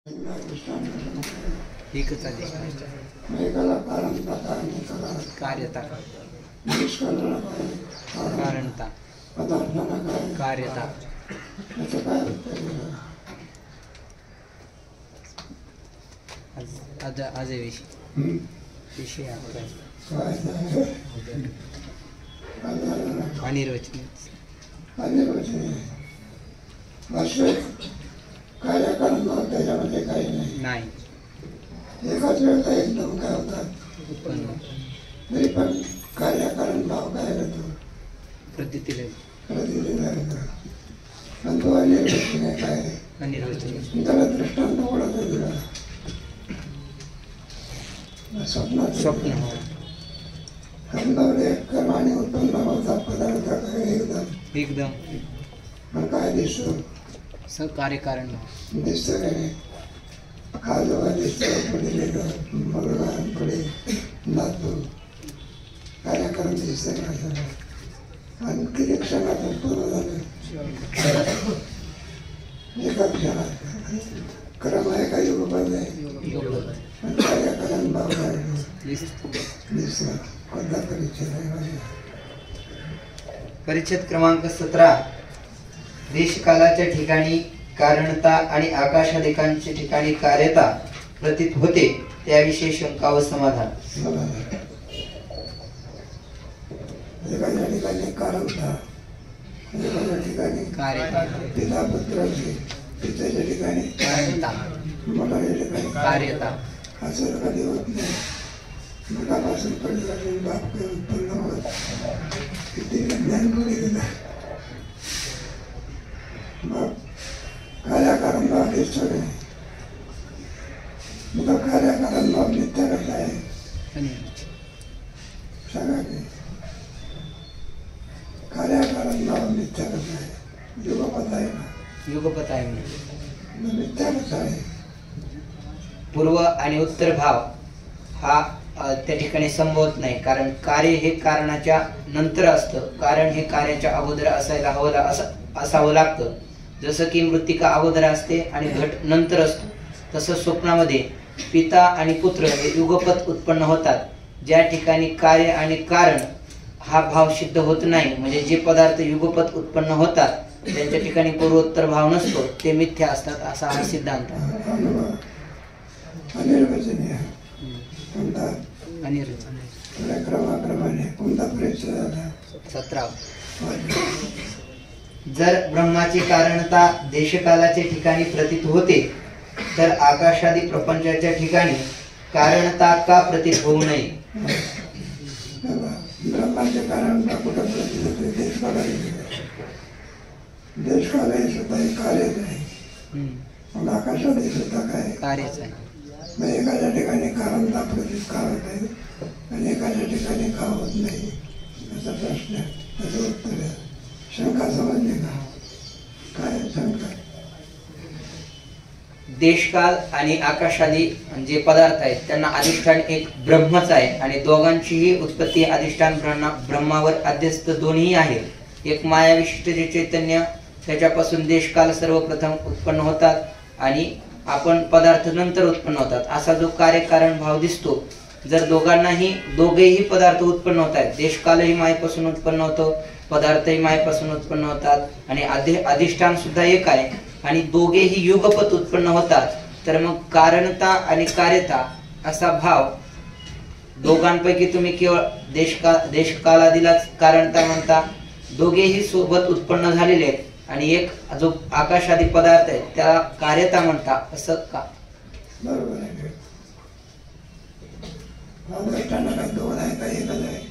एकच कार्यता कारणता कार्यता आज विषय अनिर्वचनीय कार्यकारण त्याच्यामध्ये काही नाही. एकाच वेळेला एकदम काय होतात तरी पण कार्यकारण भाव काय होतो प्रतितीला पण तो अनिर्वचनीय काय त्याला दृष्टांत ओळखला दिला स्वप्न समजावले कर्म आणि उत्पन्न होता पदार्थ काय एकदम पण काय दिसतो कार्यकारण दिसतं काय खाजोबा दिसतं पुढे लेलं मुलगा पुढे नातू कार्यक्रम दिसतं का आणि किती क्षणात पूर्ण झालं एका क्षणात क्रम आहे का युगपद आहे कार्यक्रम भाव दिसतं कोणता परिच्छेद आहे परिच्छेद क्रमांक 17 देशकालाच्या ठिकाणी कारणता आणि आकाशादिकांच्या ठिकाणी कार्यता प्रतीत होते त्याविषयी शंका व समाधान. एखाद्या ठिकाणी कारणता एखाद्या ठिकाणी पिता पुत्राची पित्याच्या ठिकाणी कारणता मुलाच्या ठिकाणी कार्यता असं कधी होत नाही. मुलापासून पडला बाप काही उत्पन्न होत किती ज्ञान पुढे गेलं कार्यकारण भाव दिसतो नाही मग कार्यकारण भाव नित्य कसा आहे सांगा की कार्यकारण भाव नित्य कसा आहे युगपत आहे ना युगपत आहे नित्य कसा आहे पूर्व आणि उत्तर भाव हा त्या ठिकाणी संभवत नाही कारण कार्य हे कारणाच्या नंतर असतं कारण हे कार्याच्या अगोदर असावं लागतं. जसं की मृत्तिका अगोदर असते आणि घट नंतर असतो तसं स्वप्नामध्ये पिता आणि पुत्र हे युगपत उत्पन्न होतात. ज्या ठिकाणी कार्य आणि कारण हा भाव सिद्ध होत नाही म्हणजे जे पदार्थ युगपत उत्पन्न होतात त्यांच्या ठिकाणी पूर्वोत्तर भाव नसतो ते मिथ्या असतात असा हा सिद्धांत. जर ब्रह्माची कारणता देशकालाच्या ठिकाणी प्रतीत होते तर आकाशादी प्रपंचाच्या ठिकाणी कारणता का प्रतीत होऊ नये. ब्रह्माचे कारणता कुठं प्रतीत होते देशकालाही सुद्धा कार्यच आहे मग आकाशातही सुद्धा काय कार्यच आहे. मग एखाद्या ठिकाणी कारणता प्रतीत का होत आहे आणि एखाद्या ठिकाणी का होत नाही असा प्रश्न त्याचं उत्तर आहे. शंका समजली का काय शंका देशकाल आणि आकाशादी जे पदार्थ आहेत त्यांना अधिष्ठान एक ब्रह्मच आहे आणि दोघांचीही उत्पत्ती अधिष्ठान ब्रह्मावर अध्यस्त दोन्ही आहेत. एक माया विशिष्ट जे चैतन्य त्याच्यापासून देशकाल सर्वप्रथम उत्पन्न होतात आणि आपण पदार्थ नंतर उत्पन्न होतात असा जो कार्यकारण भाव दिसतो. जर दोघेही पदार्थ उत्पन्न होत आहेत देशकालही मायेपासून उत्पन्न होतो पदार्थही मायेपासून उत्पन्न होतात आणि अधिष्ठान सुद्धा एक आहे आणि दोघेही युगपत उत्पन्न होतात तर मग कारणता आणि कार्यता असा भाव दोघांपैकी तुम्ही केवळ देशकालादिलाच कारणता म्हणता. दोघेही सोबत उत्पन्न झालेले आहेत आणि एक जो आकाशादी पदार्थ आहे त्याला कार्यता म्हणता असं का. बरोबर आहे दोन आहे का एकच आहे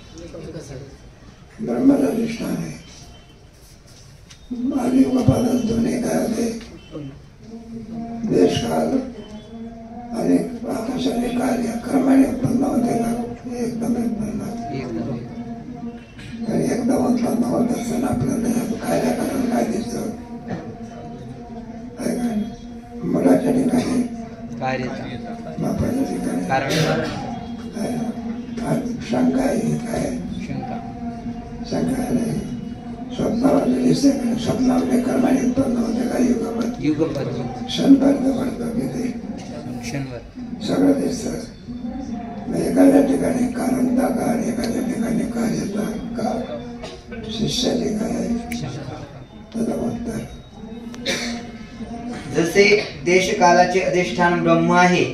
ब्रह्माचा अधिष्ठान आहे आणि युगपदात दोन्ही काय होते देशकाल आणि आकाशाने कार्य क्रमाने उत्पन्न होते का एकदम उत्पन्न उत्पन्न होत असताना आपल्याला कार्यकारण काय दिसतं मुलाच्या ठिकाणी बापाच्या ठिकाणी शंका आहे काय शंका नाही स्वप्नामध्ये दिसते स्वप्नामध्ये कर्माने उत्पन्न होते का युगपत क्षण पर्यंत पडतो की ते असतं. एखाद्या ठिकाणी कारणता का आणि एखाद्या ठिकाणी कार्यता का, शिष्याची काय त्याला उत्तर. जसे देशकालाचे अधिष्ठान ब्रह्म आहे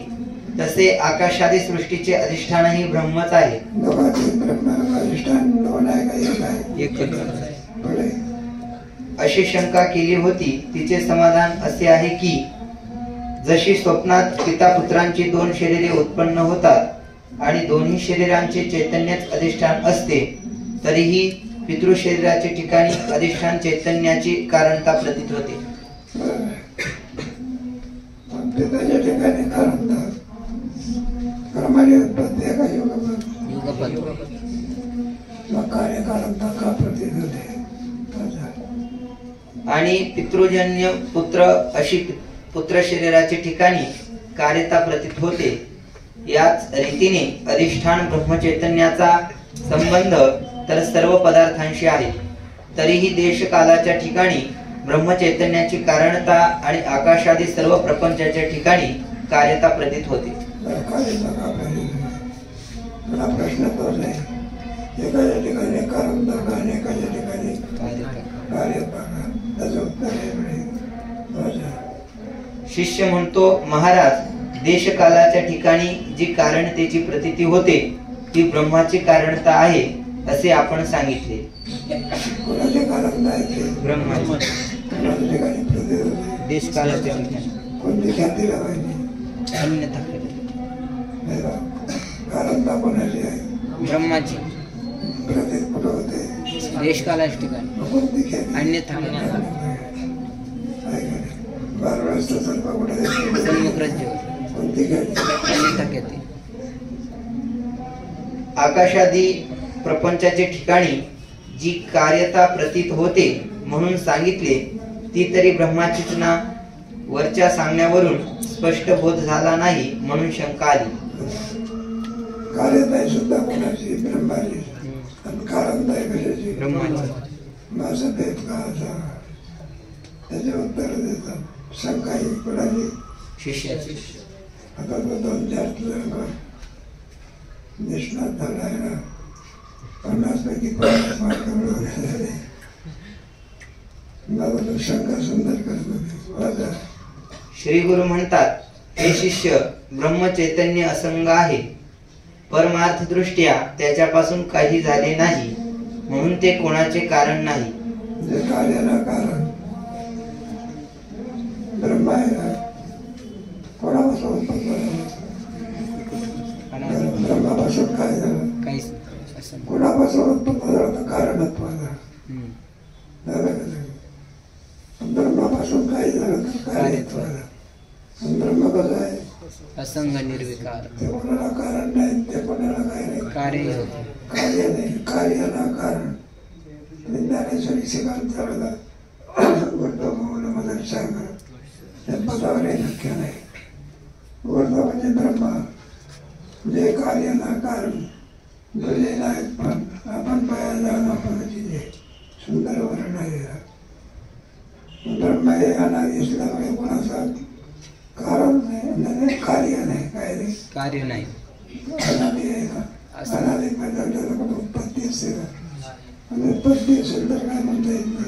तसे आकाशादी सृष्टीचे अधिष्ठानही ब्रह्मच आहे. दोघांचे ब्रह्म अधिष्ठान दोन आहे का एक आहे? एकच. पुढे अशी शंका केली होती, तिचे समाधान असे आहे की जशी स्वप्नात पिता पुत्रांची दोन शरीरे उत्पन्न होतात आणि दोन्ही शरीरांचे चैतन्यच अधिष्ठान असते, तरीही पितृशरीराचे ठिकाणी अधिष्ठान चैतन्याची कारणता प्रतीत होते. पिताच्या ठिकाणी कारणता क्रमाने उत्पत्ती आहे का युगपत? मग कार्य कारणता का प्रतीत होते? आणि पितृजन्य पुत्र अशी पुत्र शरीराच्या ठिकाणी कार्यता प्रतीत होते. याच रीतीने अधिष्ठान ब्रह्मचैतन्याचा संबंध तर सर्व पदार्थांशी आहे, तरीही देशकालाच्या ठिकाणी ब्रह्मचैतन्याची कारणता आणि आकाशादी सर्व प्रपंचाच्या ठिकाणी कार्यता प्रतीत होते. प्रश्न तोच आहे, एखाद्या ठिकाणी कारणता का आणि एखाद्या ठिकाणी कार्यता का, त्याचं उत्तर आहे. शिष्य म्हणतो, महाराज, देशकालाच्या ठिकाणी जी कारणतेची प्रतीती होते ती ब्रह्माची कारणता आहे असे आपण सांगितले. कोणाचे कारणता आहे ते ब्रह्माची. कोणाच्या ठिकाणी प्रतीत होते? देशकालाच्या ठिकाणी. कोणती ख्याती लावायची? अन्यथा कारणता कोणाची आहे? ब्रह्माची. प्रतीत कुठं होते? देशकालाच्या ठिकाणी. कोणती ख्याती? अन्यथा आकाशादी प्रपंचाच्या ठिकाणी जी कार्यता प्रतीत होते म्हणून सांगितले ती तरी ब्रह्माचीच ना. वरच्या सांगण्यावरून स्पष्ट बोध झाला नाही म्हणून शंका आली. कार्यता सुद्धा कोणाची? ब्रह्माची. आणि कारणता कशाची? ब्रह्माची. माझं भेद का असा? त्याचे उत्तर देतात. शंका ही कोणाची? शिष्याची. आता तो 2-4 निष्णात झाला आहे ना, 50 पैकी 50 मार्क मिळवले. बाबा तो शंका सुंदर करत होते. श्री गुरु म्हणतात, हे शिष्य, ब्रह्मचैतन्य असंग आहे. परमार्थ दृष्ट्या त्याच्यापासून काही झाले नाही म्हणून ते कोणाचे कारण नाही. जे कार्याला कारण ब्रह्म आहे ना, कोणापासून उत्पन्न? ब्रह्मापासून काय झालं? कोणापासून उत्पन्न झालं तर कारणत्व झालं. ब्रह्मापासून काय झालं तर कार्यत्व झालं. ब्रह्म कसं आहे? असंग निर्विकार. ते कोणाला कारण नाही, ते कोणाला काय नाही. कार्य नाही, कार्याला कारण. ज्ञानेश्वरी शिकायला चालला मला सांगा, त्या पदावरही नक्की नाही. वर्धा म्हणजे ब्रह्मा, जे कार्याला कारण भले नाहीत, पण आपण पाया जाऊन आपण सुंदर वर्ण आहे. ब्रह्म हे अनादी असल्यामुळे कोणाचा कारण नाही, कार्य नाही. काय रे? कार्य नाही. अनादी आहे का? अनादी पदार्थाला उत्पत्ती असते का? आणि उत्पत्ती असेल तर काय म्हणता येत नाही.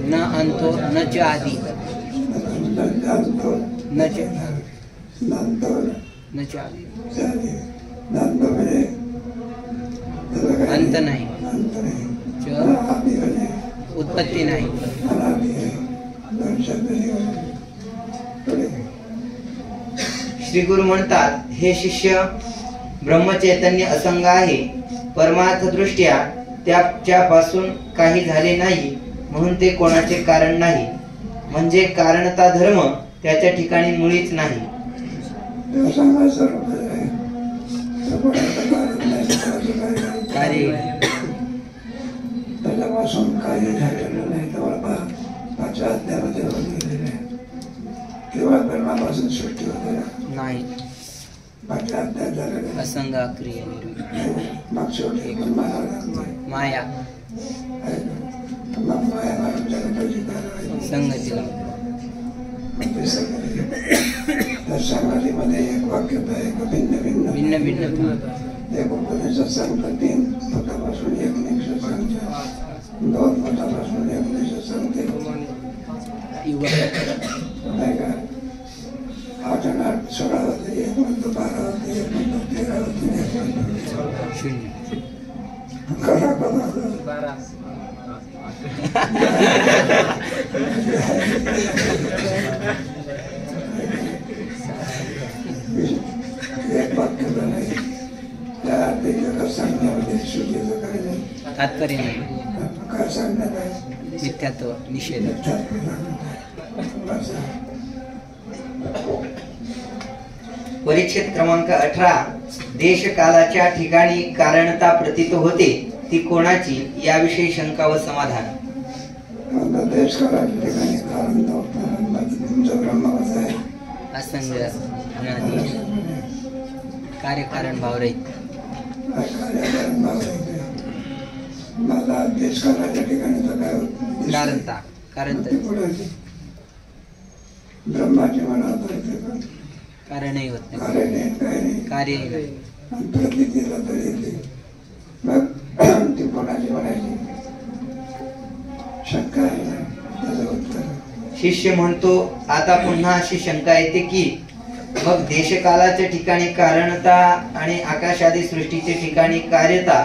न अंतो न च आदि न च आदि. अंत नाही, उत्पत्ती नाही. श्री गुरु म्हणतात, हे शिष्य, ब्रह्मचैतन्य असंग आहे. परमार्थ दृष्ट्या त्याच्यापासून काही झाले नाही, म्हणून ते कोणाचे कारण नाही. म्हणजे कारणता धर्म त्याच्या ठिकाणी मुळीच नाही. कार्य त्याच्यापासून काही झालेलं नाही. पाचव्या अध्यायामध्ये लिहिलेलं आहे. केवळ ब्रह्मापासून सृष्टी होते नाही. पाचव्या अध्यायात झालेलं असंग क्रिया मग शेवटी माया मग माया मारून जगताची कारवाई संगतीला त्या संगतीमध्ये एक वाक्य एक भिन्न भिन्न भिन्न भिन्न एक उपदेशात सांगतात 3 पोटापासून एक निष्ठ सांगते, 2 पोटापासून एक निष्ठ सांगते, नाही का? 8 आणि 8 16 होते, एक म्हणतो 12 होते, एक म्हणतो 13 होते, एक म्हणतो 0 करा करा एक वाक्य नाही. त्या सांगण्यामध्ये श्रुतीचं काय नाही, तात्पर्य नाही. काय सांगण्यात आहे? मिथ्यात्व निषेध. परीक्षेत क्रमांक 18. देश कालाच्या ठिकाणी कारणता प्रतीत होते ती कोणाची, याविषयी शंका व समाधान. देश कालाच्या ठिकाणी कारणता तुमचा ब्रह्माच आहे. असंग अनादि कार्यकारण भाव रहित. माझा देश कालाच्या ठिकाणी काय कारणता कारणता ब्रह्माची मनात कारणही होत नाही, कार्य नाही, काय नाही, कार्यही नाही. प्रतितीला तरी मग ती कोणाची म्हणायची शंका आहे ना, त्याचं उत्तर. शिष्य म्हणतो, आता पुन्हा अशी शंका येते की मग देशकालाच्या ठिकाणी कारणता आणि आकाशादी सृष्टीच्या ठिकाणी कार्यता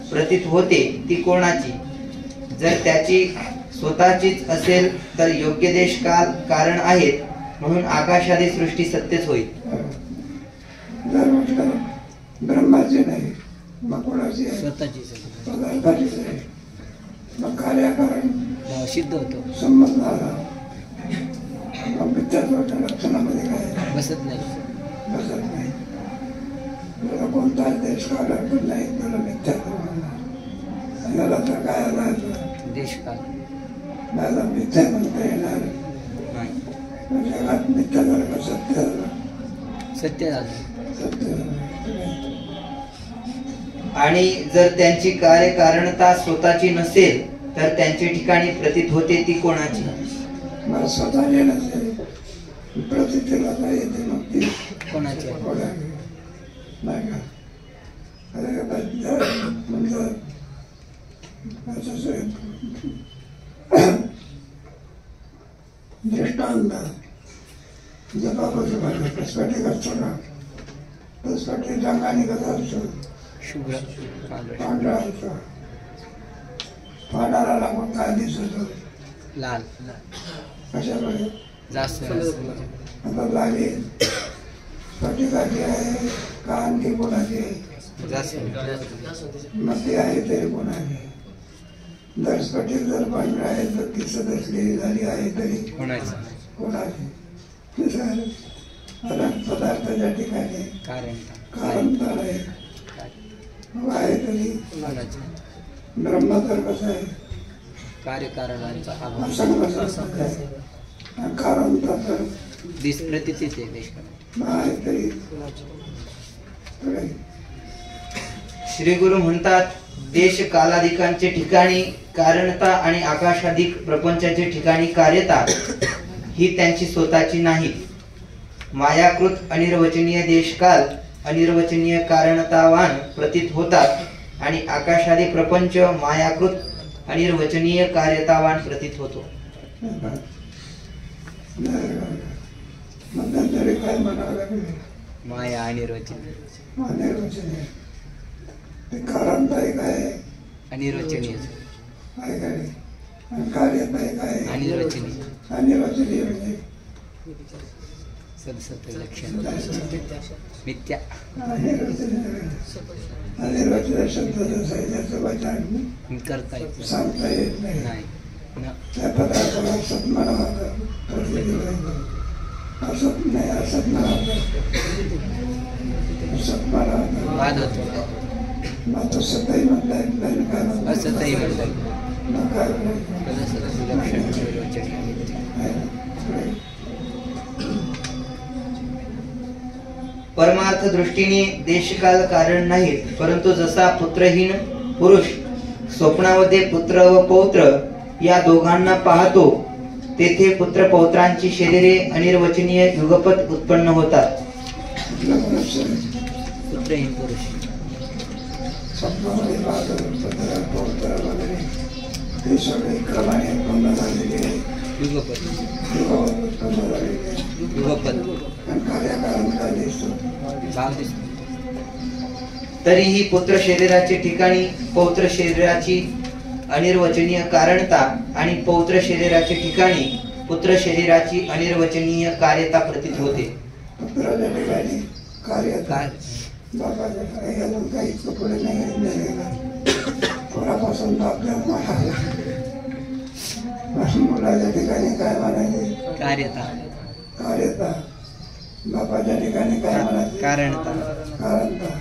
प्रतीत होते ती कोणाची? जर त्याची स्वतःचीच असेल तर योग्य देश काल कारण आहेत, म्हणून आकाशादी सृष्टी सत्यच होईल. जर म्हटलं ब्रह्माची नाही, मग कोणाची आहे? स्वतःचीच पदार्थाचीच आहे. मग कार्यकारण सिद्ध होतो, संमत झाला. मग मिथ्यात्वाच्या लक्षणामध्ये काय बसत नाही. बसत नाही. तुला कोणताच देश काढत पण नाही, तुला मिथ्यात्व म्हणणार. याला तर काय राहायचं? देशकाल मला मिथ्या म्हणता येणार नाही, जगात मिथ्या झालं का सत्य झालं? सत्य झालं. सत्य झालं. आणि जर त्यांची कार्यकारणता स्वतःची नसेल तर त्यांच्या ठिकाणी प्रतीत होते ती कोणाची? मला स्वतःची नसेल, प्रतितीला काय येते मग ती कोणाची? कोणाची? नाही का? अरे म्हणजे दृष्टांत जपापासून माझ्या प्रस्फटिक असतो ना, प्रस्फटिक रंगाने कसा असतो? शुभ्र पांढरा असतो. पांढरा लागून काय दिसतो? लाल. कशाकडे? जास्त आता लाली स्फटिकाची आहे का आणखी कोणाची आहे? जास्त मग ती आहे तरी कोणाची? जर स्फटिक जर पांढरा आहे तर ती सदस्यलेली झाली आहे तरी कोणाची? पदार्थाच्या ठिकाणी कारणता आहे तरी ब्रह्म तर कसं आहे? कार्यकारणांचा असंग कारणता तर प्रतितीच आहे तरी. श्री गुरु म्हणतात, देश कालाधिकांचे ठिकाणी कारणता आणि आकाशाधिक प्रपंचाचे ठिकाणी कार्यता ही त्यांची स्वतःची नाही. मायाकृत अनिर्वचनीय देशकाल अनिर्वचनीय कारणतावान प्रतीत होतात आणि आकाशादी प्रपंच मायाकृत अनिर्वचनीय कार्यतावान प्रतीत होतो. मध्यंतरी काय म्हणावं लागेल? माया अनिर्वचनीय. अनिर्वचनीय ते कारणता एक आहे, अनिर्वचनीय आहे काय? आणि कार्यता एक आहे, अनिर्वचनीय. अनिर्वचनीय म्हणजे मिथ्या अनिर्वचनीय शब्दाचा साहित्याचं करता येत सांगता येत नाही. नाही. त्या पदार्थाला असत म्हणावं असत नाही असत म्हणावं असत म्हणावं वाद होतो. मग तो सतही म्हणता येत नाही. काय म्हणता असतही म्हणता येत मग काय म्हणायचं? परमार्थ दृष्टीने देशकाल कारण नाहीत, परंतु जसा पुत्रहीन पुरुष स्वप्नामध्ये पुत्र व पौत्र या दोघांना पाहतो, तेथे पुत्र पौत्रांची शरीरे अनिर्वचनीय युगपत उत्पन्न होतात. पुत्रहीन पुरुष स्वप्नामध्ये पुत्र पौत्र वगैरे हे सगळे क्रमाने उत्पन्न झालेले आहे. युगपत उत्पन्न झालेले आहे. युगपत आणि कार्याकारण काय दिसतो? भाव दिसतो. तरीही पुत्र शरीराचे ठिकाणी पौत्र शरीराची अनिर्वचनीय कारणता आणि पौत्र शरीराच्या ठिकाणी पुत्र शरीराची अनिर्वचनीय कार्यता प्रतीत होते. पुत्राच्या ठिकाणी कार्यता बापाच्या ठिकाणी अजून काही पुढे नाही. पोरापासून बाप जन्म आला. मुलाच्या ठिकाणी काय म्हणायचे? कार्यता. कार्यता. बापाच्या ठिकाणी काय म्हणायचे? कारणता. कारणता.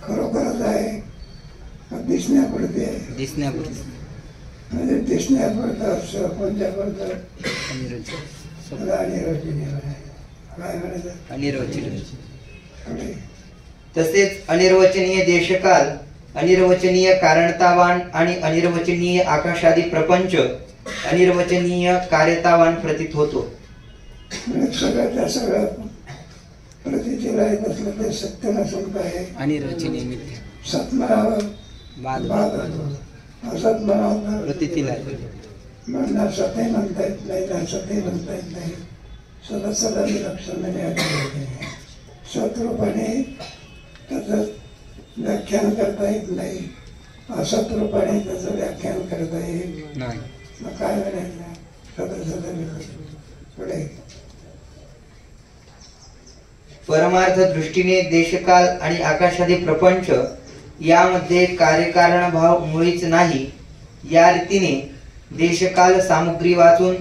खरोखरच आहे दिसण्यापुरती आहे. दिसण्यापुरती म्हणजे दिसण्यापुरतं कोणत्यापुरतं तसेच अनिर्वचनीय देशकाल, अनिर्वचनीय कारणतावान आणि अनिर्वचनीय आकाशादी प्रपंच अनिर्वचनीय कार्यतावान प्रतीत होतो. सगळ्या सगळं प्रतीला येत असलं ते सत्य नसून काय अनिर्वचनीय मिथ्या. सत्मनावर बाद असत म्हणावं प्रतीला म्हणणार सतही म्हणता येत नाही, सतही म्हणता येत नाही. सदा सदा विलक्षण सतरूपाने त्याचं व्याख्यान करता येत नाही. असतरूपाने त्याचं व्याख्यान करता येईल नाही. मग काय म्हणायचं? सदा सदा विलक्षण. पुढे परमार्थ दृष्टीने देशकाल आणि आकाशादी प्रपंच यामध्ये कार्यकारण भाव मुळीच नाही. या रीतीने देशकाल सामुग्री वाचून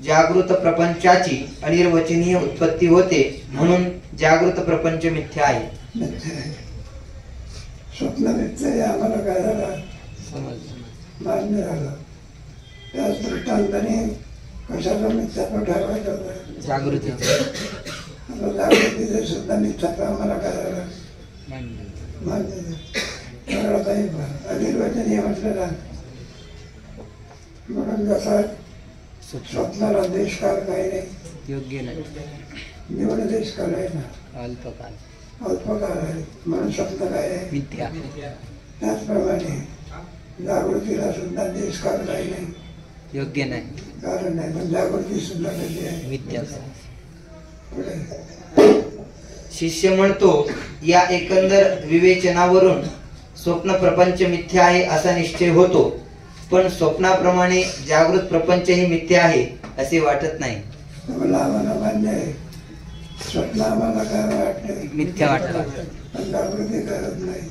जागृत प्रपंचाची अनिर्वचनीय उत्पत्ती होते, म्हणून जागृत प्रपंच मिथ्या आहे. स्वप्न मिथ्या आहे आम्हाला काय झालं? मान्य झालं. त्याच दृष्टांताने कशाचा मिथ्यात्व ठरवायचं होतं? जागृतीचे. जागृतीचे सुद्धा मिथ्यात्व आम्हाला काय झालं? मान्य अनिर्वचनीय म्हटलं ना. म्हणून जसा स्वप्नाला देशकाल काही नाही, योग्य नाही. निवड देशकाल आहे ना, अल्पकाल अल्पकाल आहे. म्हणून स्वप्न काय आहे? मिथ्या. त्याचप्रमाणे जागृतीला सुद्धा देशकाल काही नाही, योग्य नाही, कारण नाही. पण जागृती सुद्धा कशी आहे? मिथ्या. पुढे शिष्य म्हणतो, या एकंदर विवेचनावरून स्वप्न प्रपंच मिथ्या आहे असा निश्चय होतो, पण स्वप्नाप्रमाणे जागृत प्रपंच ही मिथ्या आहे असे वाटत नाही. मला आम्हाला मान्य आहे. स्वप्न आम्हाला काय वाटते? मिथ्या वाटतं. पण जागृती करत नाही.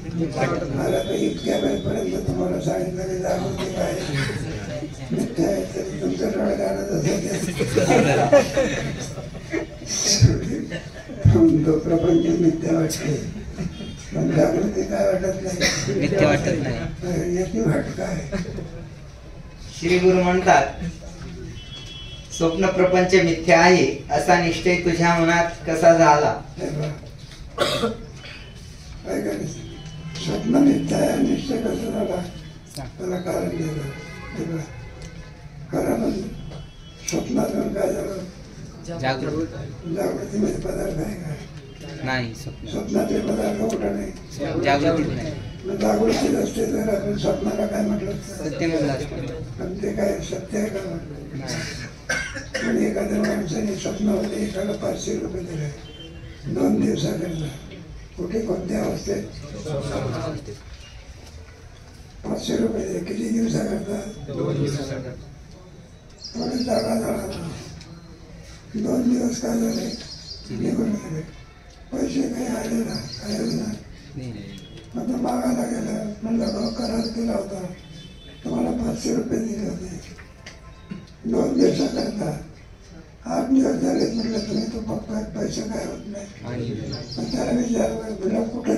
मला तर इतक्या वेळपर्यंत तुम्हाला सांगितलं की जागृती काय मिथ्या आहे, तरी तुमचं डोळे काढत तो प्रपंच मिथ्या वाटते, पण जागृती काय वाटत नाही. मिथ्या वाटत नाही. याची वाट काय? श्री गुरु म्हणतात, स्वप्न प्रपंच मिथ्या आहे असा निश्चय तुझ्या मनात कसा झाला? काय करायचं? स्वप्न मिथ्या आहे निश्चय कसा झाला? त्याला कारण दिलं. कारण स्वप्नातून काय झालं? जागृतीमध्ये पदार्थ आहे काय? नाही. स्वप्नाचे पदार्थ कुठं नाही, जागृतीत नाही. जागृतीत असते तर आपण स्वप्नाला काय म्हटलं? सत्य म्हणलं असतं. पण ते काय सत्य आहे का? पण एखाद्या माणसाने स्वप्नामध्ये एखादा 500 रुपये दिले 2 दिवसाकरता. कुठे कोणत्या अवस्थेत? 500 रुपये दिले किती दिवसाकरता? 2 दिवसाकरता. थोडी जागा झाला. 2 दिवस काय झाले? निघून गेले. पैसे काही आले ना, काही नाही. आता मागायला गेलं, म्हणलं भाऊ करार केला होता, तुम्हाला 500 रुपये दिले होते 2 दिवसाकरता. 8 दिवस झाले, म्हटलं तुम्ही तो पप्पा पैसे काय होत नाही. पण त्याला विचारलं, म्हटलं कुठे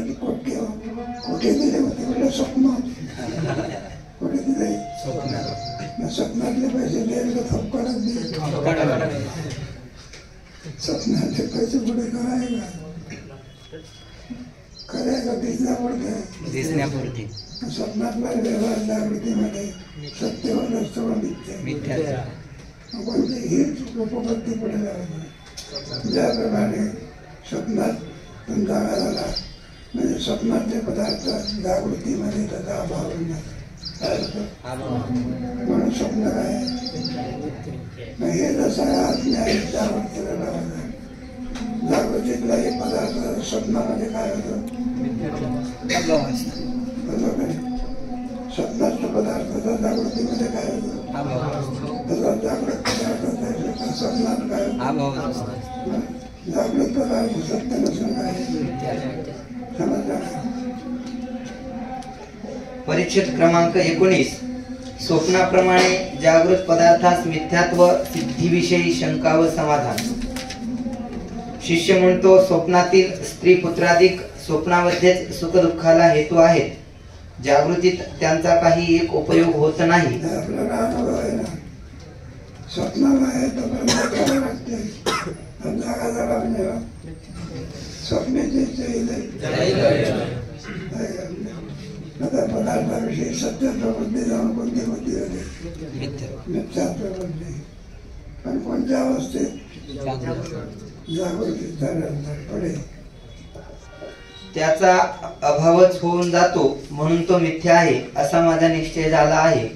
दिले होते. म्हटलं स्वप्नात. कुठे दिले? स्वप्नातले पैसे द्यायला थपकडत दिले. स्वप्नातले पैसे पुढे कराय का? खरे का दिसण्यापुरते? स्वप्नातला व्यवहार जागृतीमध्ये सत्यवाद असतो मिथ्या. कोणती ही उपपत्ती पुढे लावायची. ज्याप्रमाणे स्वप्नात जागा झाला म्हणजे स्वप्नातले पदार्थ जागृतीमध्ये त्याचा अभाव होणार. म्हणून स्वप्न काय हे जसं आज्ञा जागृतीला लावायचं. जागृतीतला एक पदार्थ स्वप्नामध्ये काय होतं? स्वप्नातला पदार्थ जागृतीमध्ये काय होतं? तसा जागृत पदार्थ स्वप्नात काय होतं? जागृत पदार्थ सत्य नसून काय समजलं. परिच्छेद क्रमांक 19. स्वप्नाप्रमाणे जागृत पदार्थास मिथ्यात्व सिद्धीविषयी शंका व समाधान. शिष्य म्हणतो, स्वप्नातील स्त्री पुत्राधिक स्वप्नामध्येच सुखदुःखाला हेतू आहेत. जागृतीत त्यांचा काही एक उपयोग होत नाही. आपल्याला अनुभव आहे ना, स्वप्नाला आहे तर लागते. जागा झाला म्हणजे स्वप्नाची आता पदार्थाविषयी सत्यात्व बुद्धी जाऊन कोणती बुद्धी होते? मिथ्यात्व बुद्धी. पण कोणत्या अवस्थेत? जागृती झाल्यानंतर पुढे त्याचा अभावच होऊन जातो, म्हणून तो मिथ्या आहे असा माझा निश्चय झाला आहे.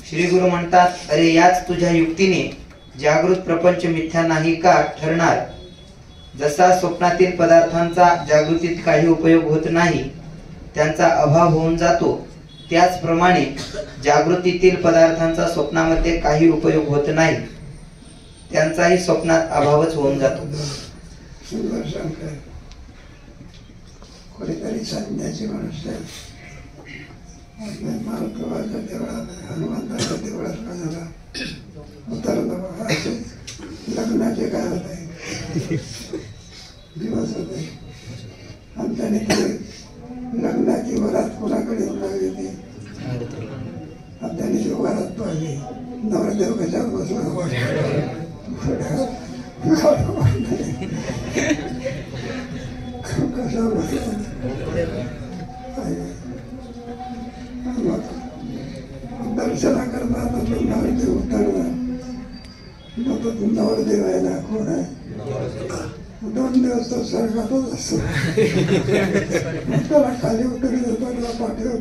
श्री गुरु म्हणतात, अरे याच तुझ्या युक्तीने जागृत प्रपंच मिथ्या नाही का ठरणार? जसा स्वप्नातील पदार्थांचा जागृतीत काही उपयोग होत नाही, त्यांचा अभाव होऊन जातो, त्याचप्रमाणे जागृतीतील पदार्थांचा स्वप्नामध्ये काही उपयोग होत नाही, त्यांचाही स्वप्नात अभावच होऊन जातो. सुंदर सांगताय. कोणीतरी संध्याची मनुष्य मारुतीच्या देवळात, हनुमंताच्या देवळात का झाला उतरला बघा. असे लग्नाचे काय होत आहे दिवस होते. आणि त्याने लग्नाची वरात कोणाकडे लागली ती त्यांनी वरात पाहिली. नवरदेव कशावर बसला कशावर बसला दर्शना करता नवरदेव उतरला. मग तो नवरदेव आहे ना, कोण आहे? 2 दिवस तो स्वर्गातच असतो. त्याला खाली उतरली जातो, पाठीवर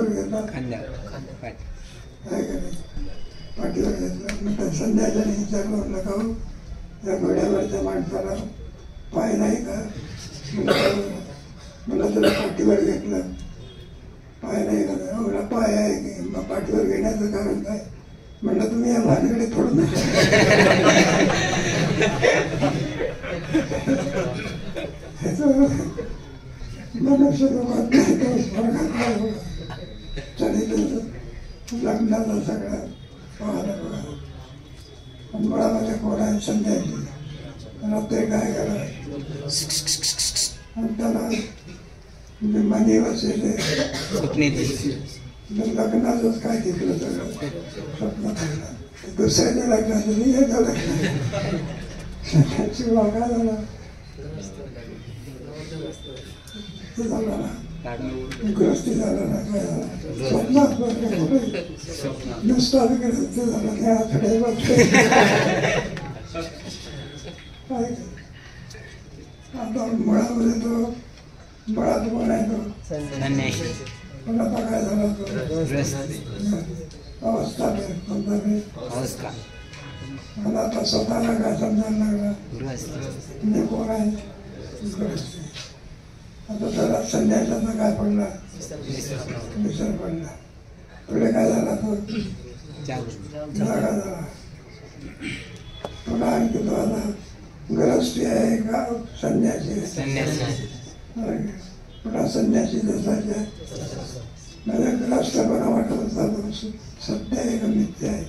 घेतला पाठीवर घेतला. नंतर संध्याच्याने विचारलं, म्हटलं का या घोड्यावरच्या माणसाला पाय नाही का? मला त्याला पाठीवर घेतलं, पाय नाही का? मला पाय आहे की? मग पाठीवर घेण्याचं कारण काय? म्हणलं तुम्ही या भानगडे थोडं नाही. मनुष्य लोकात नाही तो स्वर्गात लग्नाचा सगळा पाहायला बघा. मुळामध्ये कोण आहे? संध्याची रात्री काय करा आणि त्याला मनी बसले लग्नाचंच काय दिसलं सगळं स्वप्न पाहिलं. दुसऱ्याच्या लग्नाचं नाही, एका लग्नात संध्याची वागा झाला झाला ना, ग्रस्ती झाला ना, काय झाला स्वप्नात नुसतं ग्रस्त झाला नाही. आठवडे आता मुळामध्ये तो मुळात कोण आहे? तो पण आता काय झाला? तो अवस्था अवस्था. मला आता स्वतःला काय समजायला लागला मी कोण आहे? ग्रस्ती. आता त्याला संध्याचा काय पडला? विसर पडला. पुढे काय झाला? तो जागा झाला. पुन्हा आणखी तो आला गृहस्थी आहे का संन्यासी? संन्यासी. पुन्हा संन्यासी जसाच्या मला ग्रस्त बरा वाटत होता. सत्य आहे का मिथ्या आहे?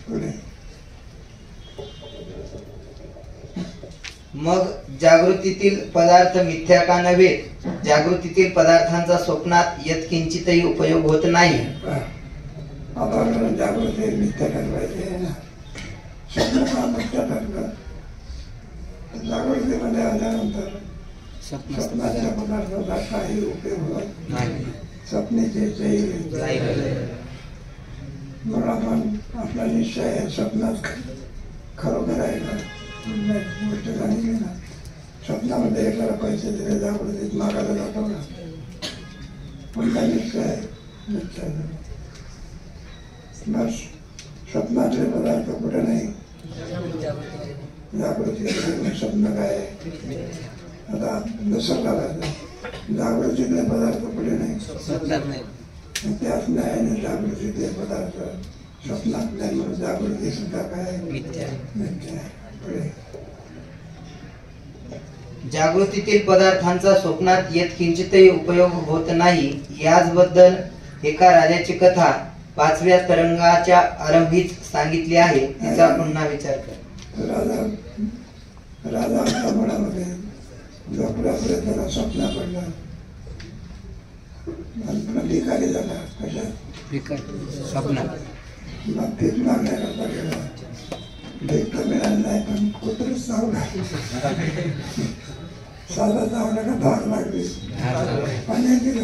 पुढे मग जागृतीतील पदार्थ मिथ्या का नव्हे? जागृतीतील पदार्थांचा स्वप्नात यत्किंचितही उपयोग होत नाही. आपण जागृती मिथ्या ठरवायची ना. स्वप्न का मिथ्या ठरलं? जागृतीमध्ये आल्यानंतर स्वप्नाच्या पदार्थाचा काही उपयोग होत नाही. स्वप्नेचे म्हणून आपण आपला निश्चय आहे स्वप्नात खरोखर आहे का गोष्ट सांगितली ना. स्वप्नामध्ये एकाला पैसे दिले जागृतीत मागायला जातो ना. कोणता निश्चय आहे? निश्चय बस. स्वप्नातले पदार्थ कुठे नाही. जागृती स्वप्न काय आहे? आता दुसरं करायचं. जागृतीतले पदार्थ कुठे नाही. त्याच नाही जागृतीतले पदार्थ स्वप्नात नाही. म्हणून जागृती सुद्धा काय मिथ्या आहे. जागृतीतील पदार्थांचा स्वप्नात यत्किंचितही उपयोग होत नाही. याचबद्दल एका राजाची कथा 5व्या तरंगाच्या आरंभीच सांगितली आहे. तिचा पुन्हा विचार कर. राजा मनामध्ये झोपल्यापुढे त्याला स्वप्न पडलं आणि पुन्हा भिकारी झाला. कशात? स्वप्नात. मग भीक मागण्याकरता गेला. भीक तर मिळाली नाही पण कुत्रच चावला. साधा चावला का धार लागली. पाणी दिलं.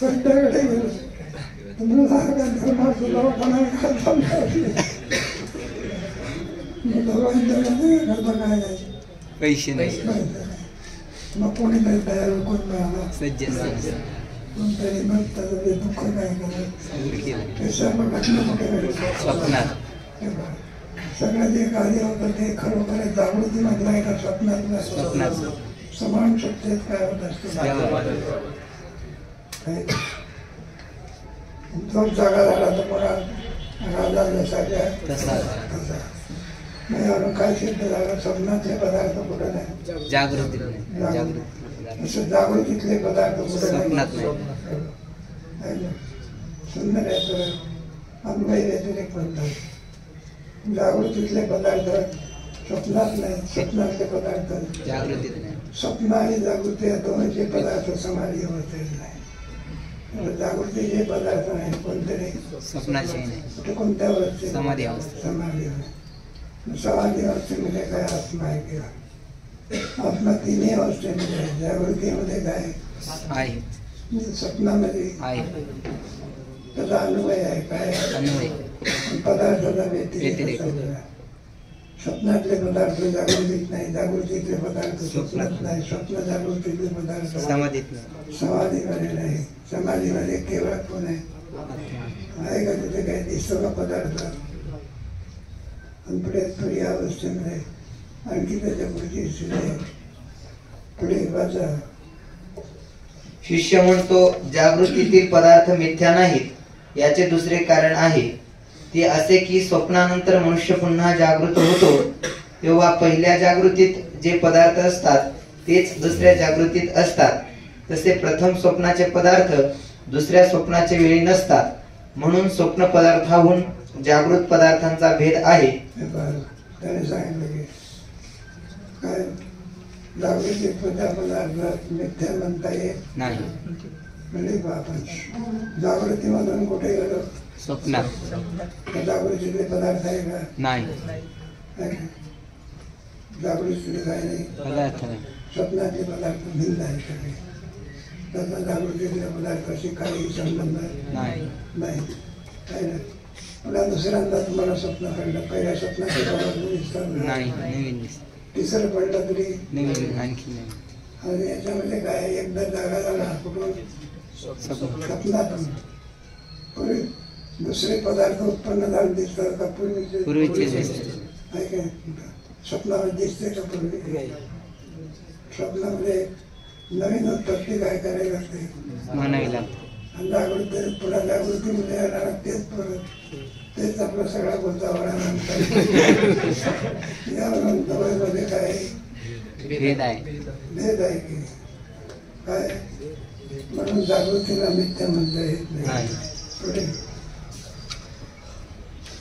कोणत्याकडे गेलो पैसे नाही. मग कोणीतरी तयार कोण मिळाला. कोणतरी मग त्याचं दुःख काय स्वप्नात. सगळं जे कार्य होतं ते खरोखर जागृती मधलं आहे का स्वप्नात? समान शक्तीत काय होत असते. जो जागा झाला तर मला राजा जसा तसा काय सिद्ध झालं. स्वप्नातले पदार्थ कुठे नाही. असं जागृतीतले पदार्थ कुठे नाही. सुंदर आहे. अन्वय व्यतिरिक्त म्हणतात. जागृतीतले पदार्थ स्वप्नात नाही. स्वप्नातले पदार्थ जागृतीत नाही. स्वप्न आणि जागृती या दोन्हीचे पदार्थ समाधी होते नाही. जागृतीचे पदार्थ नाही. कोणते नाही. स्वप्नाचे नाही. कोणत्या अवस्थेत? समाधी अवस्था. समाधी अवस्था. समाधी अवस्थेमध्ये काय आत्मा आहे किंवा आत्मा तिन्ही अवस्थेमध्ये आहे. जागृतीमध्ये काय आहे? स्वप्नामध्ये आहे. त्याचा अन्वय आहे. काय अन्वय? पदार्थाचा व्यतिरिक्त. स्वप्नातले पदार्थ जागृतीत नाही. जागृतीतले पदार्थ स्वप्नात नाही. स्वप्न जागृतीतले पदार्थ समाधीमध्ये नाही. समाधीमध्ये केवळ कोण आहे का? तिथे काही दिसतो का पदार्थ? आणि पुढे पुढे अवस्थेमध्ये आणखी त्याच्या पुढची पुढे वाचा. शिष्य म्हणतो जागृतीतील पदार्थ मिथ्या नाहीत. याचे दुसरे कारण आहे. ते असे की स्वप्नानंतर मनुष्य पुन्हा जागृत होतो तेव्हा पहिल्या जागृतीत जे पदार्थ असतात तेच दुसऱ्या जागृतीत असतात. तसे प्रथम स्वप्नाचे पदार्थ दुसऱ्या स्वप्नाचे वेळी नसतात. म्हणून स्वप्न पदार्थाहून जागृत पदार्थांचा भेद आहे. त्याने सांगितलं की काय जागृतीत पदार्थ मिथ्या म्हणता येत नाही. म्हणजे आपण जागृतीमधून कुठे गेलो? स्वप्नात. जागृतीतले पदार्थ आहे का? नाही. जागृतीतले काय नाही. पदार्थ नाही. स्वप्नातले पदार्थ भिन्न आहे सगळे. त्याचा जागृतीतल्या पदार्थाशी काही संबंध नाही. काय नाही. पुन्हा दुसऱ्यांदा तुम्हाला स्वप्न पडलं. पहिल्या स्वप्नाचे पदार्थ दिसतात नाही. तिसरं पडलं तरी आणखी नाही. आणि याच्यामध्ये काय एकदा जागा झाला कुठून? स्वप्नातून. पूर्वी दुसरे पदार्थ उत्पन्न झाले दिसतात का? पूर्वीचे आहे काय स्वप्नामध्ये दिसते का पूर्वी स्वप्नामध्ये नवीन उत्पत्ती काय करायला लागते म्हणायला लागतं. आणि जागृती पुन्हा जागृतीमध्ये येणार तेच परत तेच आपला सगळा गोंधळा नंतर या मध्ये काय भेद आहे. भेद आहे की काय म्हणून जागृतीला मिथ्या म्हणता येत नाही. पुढे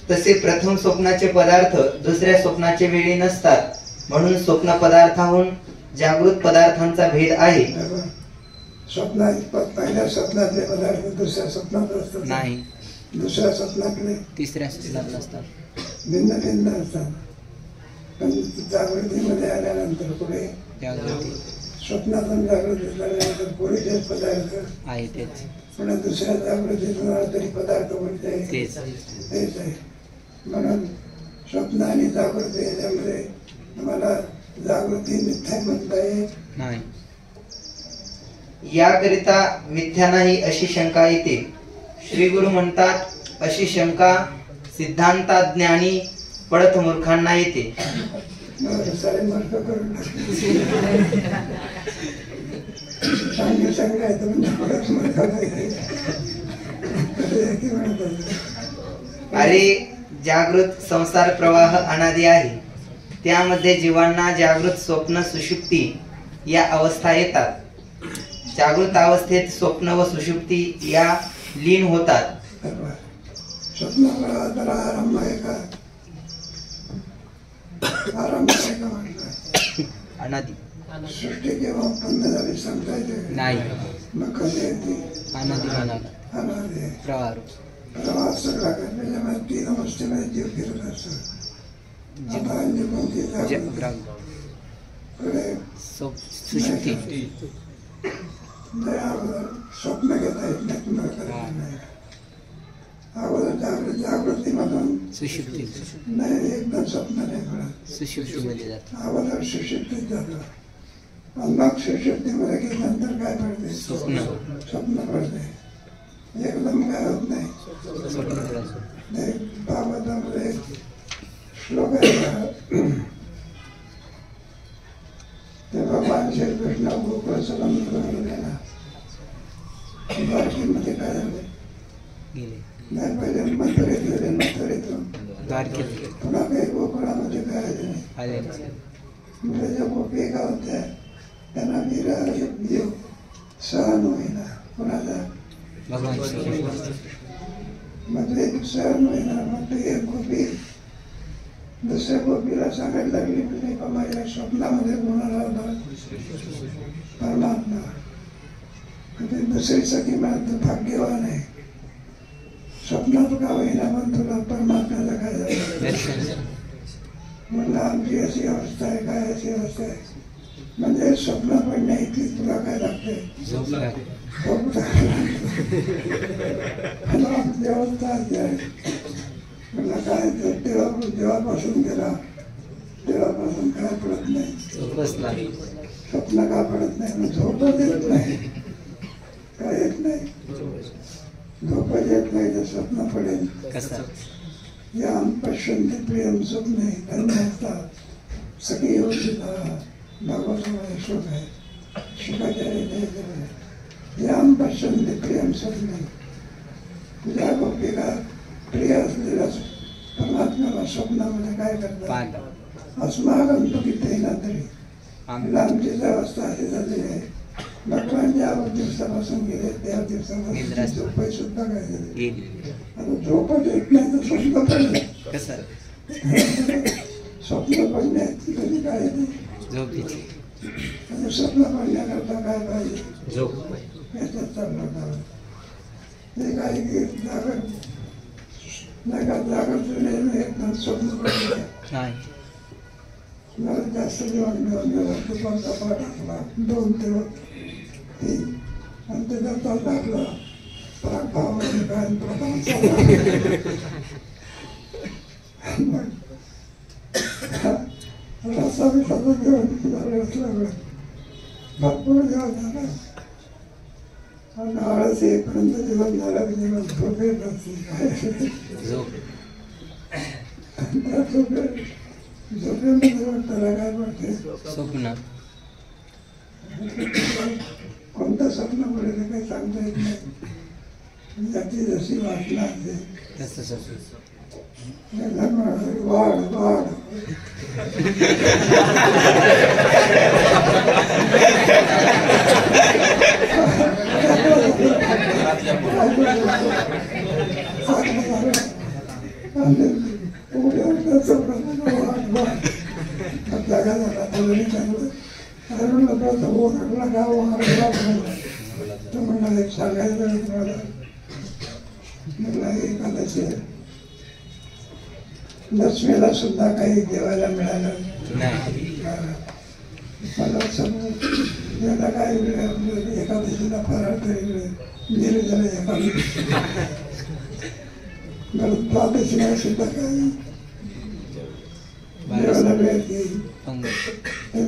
तसे प्रथम स्वप्नाचे पदार्थ दुसऱ्या स्वप्नाचे वेळी नसतात, म्हणून स्वप्न पदार्थाहून जागृत पदार्थांचा भेद आहे. स्वप्नात पहिल्या स्वप्नातले पदार्थ दुसऱ्या स्वप्नात असतात नाही, दुसऱ्या स्वप्नातले तिसऱ्या स्वप्नात नसतात, भिन्न भिन्न असतात. पण जागृतीमध्ये आल्यानंतर पुढे जागृती स्वप्नातून जागृती झाल्यानंतर पुढे पदार्थ आहे तेच. पुन्हा दुसऱ्या जागृतीतून तरी पदार्थ कोणते तेच आहे. म्हणून स्वप्न आणि जागृती याच्यामध्ये तुम्हाला जागृती मिथ्या म्हणता येत नाही. याकरिता मिथ्या नाही अशी शंका येते. श्री गुरु म्हणतात, अशी शंका सिद्धांतात ज्ञानी पडत मूर्खांना येते. सारे मार्ग करून चांगली शंका आहे तर पडत मूर्खांना येते. अरे जागृत संसार प्रवाह अनादि आहे. त्यामध्ये जीवांना जागृत स्वप्न सुषुप्ती या अवस्था येतात. जागृत अवस्थेत स्वप्न व सुषुप्ती या लीन होतात. स्वप्नाला आराम आहे का? आराम आहे का म्हटलं? अनादि सृष्टी केव्हा उत्पन्न झाली सांगता येते नाही. मग कधी येते? अनादि म्हणाला अनादि प्रवाह प्रवास सगळा करण्याच्या तीन अवस्थेमध्ये जीव फिरत असतो. आता अन्य कोणती सुषुप्ती स्वप्न घेता येत नाही तुम्हाला करायचं नाही. अगोदर जागृतीमधून सुषुप्ती नाही एकदम स्वप्न नाही कळत. सुषुप्तीमध्ये जातो. अगोदर सुषुप्तीत जातो आणि मग सुषुप्तीमध्ये गेल्यानंतर काय पडते? स्वप्न पडते. एकदम काय होत नाही. भागवतामध्ये श्लोक आहे ते भगवान श्रीकृष्ण गोकुळ समुद्रामध्ये गेला. द्वारकेमध्ये काय झाले? नाही पहिले मथुरेत गेले. मथुरेतून पुन्हा काही गोकुळामध्ये काय झाले? म्हणजे ज्या गोपी का होत्या त्यांना जीव सहन होईना. कुणाचा? मग एक सहन होईना. मग ते एक गोपी दुसऱ्या गोपीला सांगायला लागली की माझ्या स्वप्नामध्ये कोणाला होता? परमात्मा. म्हणजे दुसरी सखी म्हणत भाग्यवान आहे. स्वप्नात का होईना पण तुला परमात्म्याला काय झालं? म्हणलं आमची अशी अवस्था आहे. काय अशी अवस्था आहे? म्हणजे स्वप्न पडण्या इतकी तुला काय लागते? आमची अवस्था अशी आहे. म्हणलं काय देवापासून गेला तेव्हापासून काय पडत नाही. स्वप्न का पडत नाही? झोपच येत नाही. काय येत नाही? झोपच येत नाही तर स्वप्न पडेल. याम पश्यन्ति प्रियम स्वप्ने धन्यस्ता सखी योषिता. भागवतामध्ये श्लोक आहे. शुकाचार्य याम पश्यन्ति प्रियम स्वप्ने. तुझ्या गोपीला प्रिय असलेल्या परमात्म्याला स्वप्नामध्ये काय करतात? अस्मागंतु कितेना तरी. आमची अवस्था अशी झाली आहे. भगवान ज्या दिवसापासून गेले त्या दिवसापासून झोपाय सुद्धा काय झाले? आता झोपच येत नाही तर स्वप्न पडले. स्वप्न पडण्याची कधी काय येते? स्वप्न पडण्याकरता काय पाहिजे? याच्यात चाललं होतं ते काही एकदम स्वप्न पडले. मला जास्त जेवण गेला. दुपारचा पाठ असला 2 ते 3 आणि त्याचा टाकला भावामध्ये काय प्रथम रसा बिसाचं जेवण झालं असल्यामुळे भरपूर जेवण झालं. आणि आळस येईपर्यंत जेवण झालं की जेवण झोप येत असते. काय झोप झोपेमध्ये त्याला काय पडते स्वप्न कोणतं स्वप्न पडेल काही सांगता येत नाही. त्याची जशी वाटणं असते तसं वाढ वाढ सांगायचं एखाद्याचे लक्ष्मीला सुद्धा काही देवायला मिळालं मला समज याला काय एकादशीला फराळ तरी मिळेल झालं एकादशी मला द्वादशीला सुद्धा काही देवाला मिळत येईल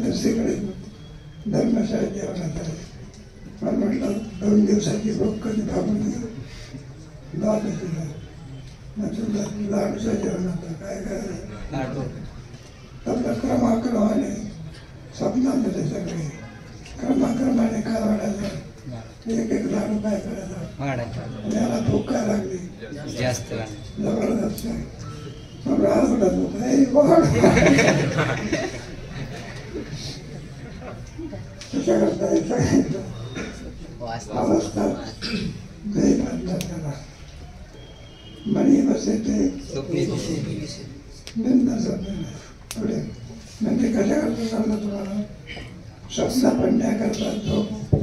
दुसरीकडे धर्मशाळेत जेवणात आले. मला म्हटलं 2 दिवसाची भूक कधी भागून द्वादशीला लाडूच्या जेवणात काय करायचं आपल्या क्रमाक्रमाने स्वप्नामध्ये सगळे क्रमाक्रमाने काय वाढायचं एक एक लाडू काय करायचा याला भूक काय लागली जास्त जबरदस्त मग आवडत होत त्याच्याकरता अवस्था नाही म्हणतात त्याला मनी बसे ते पुढे म्हणजे कशा करता सांगलं तुम्हाला स्वप्न पडण्याकरता झोप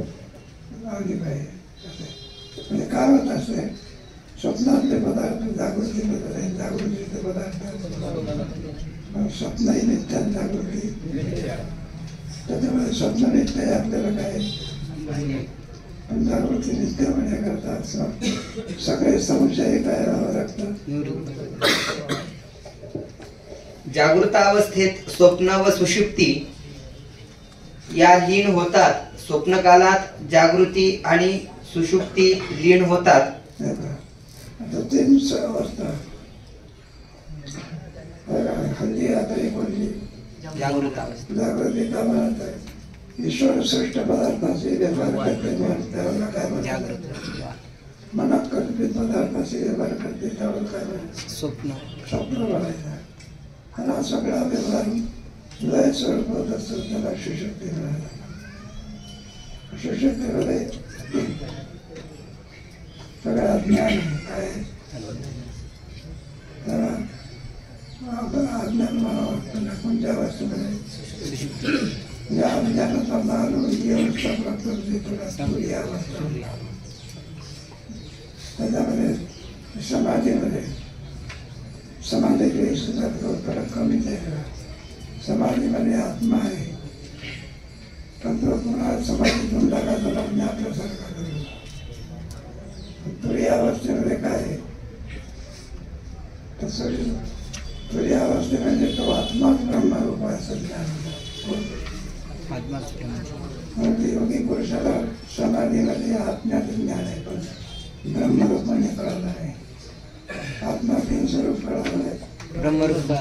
लावली पाहिजे. म्हणजे काय होत असते स्वप्नातले पदार्थ जागृतीमध्ये राहील जागृतीचे पदार्थ स्वप्नही नित्यात जागृती त्याच्यामध्ये स्वप्न नित्य आपल्याला काय पण जागृती नित्य होण्याकरता सगळे संशय काय राहावं लागतात. जागृत अवस्थेत स्वप्न व सुषुप्ती या लीन होतात. स्वप्न कालात जागृती आणि सुषुप्ती लीन होतात. आता 3 अवस्था हल्ली आता एक बोलली जागृत अवस्था जागृती का म्हणत आहे ईश्वर श्रेष्ठ पदार्थाचे व्यवहार करते त्याला काय म्हणतात मनात कल्पित पदार्थाचे व्यवहार करते त्यावर काय म्हणतात स्वप्न बनायचं. आणि हा सगळा व्यवहार लय स्वरूप होत असतो त्याला सुशक्ती मिळाला. सुशक्तीमध्ये सगळं अज्ञान काय त्याला अज्ञान मला वाटतं ना कोणत्या अवस्थेमध्ये या अज्ञानाचा नाल ही अवस्था प्राप्त होते तुला अवस्था त्याच्यामध्ये समाधीमध्ये समाधीची सुद्धा फरक कमीच आहे. समाधीमध्ये आत्मा आहे पण तो पुन्हा समाधीतून लागायचा म्हणजे आपल्यासारखा करू. तुरी अवस्थेमध्ये काय आहे तसं तुरी अवस्थेमध्ये तो आत्माच ब्रह्मरूप आहे असं ज्ञान योगी पुरुषाला समाधीमध्ये आत्म्याचं ज्ञान आहे पण ब्रह्मरूपाने कळलं नाही. आत्मा 3 स्वरूप कळलं नाही ब्रह्मरूप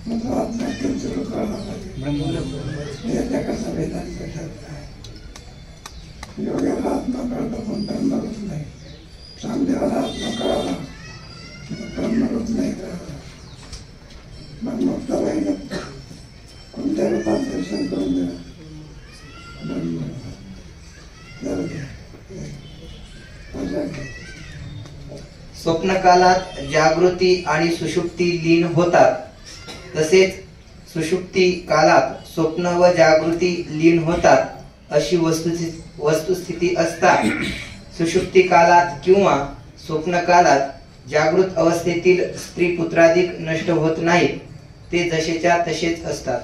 मग आत्मा 3 स्वरूप कळला नाही. याच्या कसा वेदांत शब्द आहे. योग्याला आत्मा कळतो पण ब्रह्मरूप नाही. सामदेवाला आत्मा कळाला ब्रह्मरूप नाही कळाला. मग मुक्ताबाईनं कोणत्या रूपात दर्शन करून दिलं स्वप्न कालात जागृती आणि सुषुप्ती लीन होतात. तसेच सुषुप्ती कालात स्वप्न व जागृती लीन होतात अशी वस्तुस्थिती असता. सुषुप्ती कालात किंवा स्वप्न कालात जागृत अवस्थेतील स्त्री पुत्राधिक नष्ट होत नाहीत. ते जसेच्या तसेच असतात.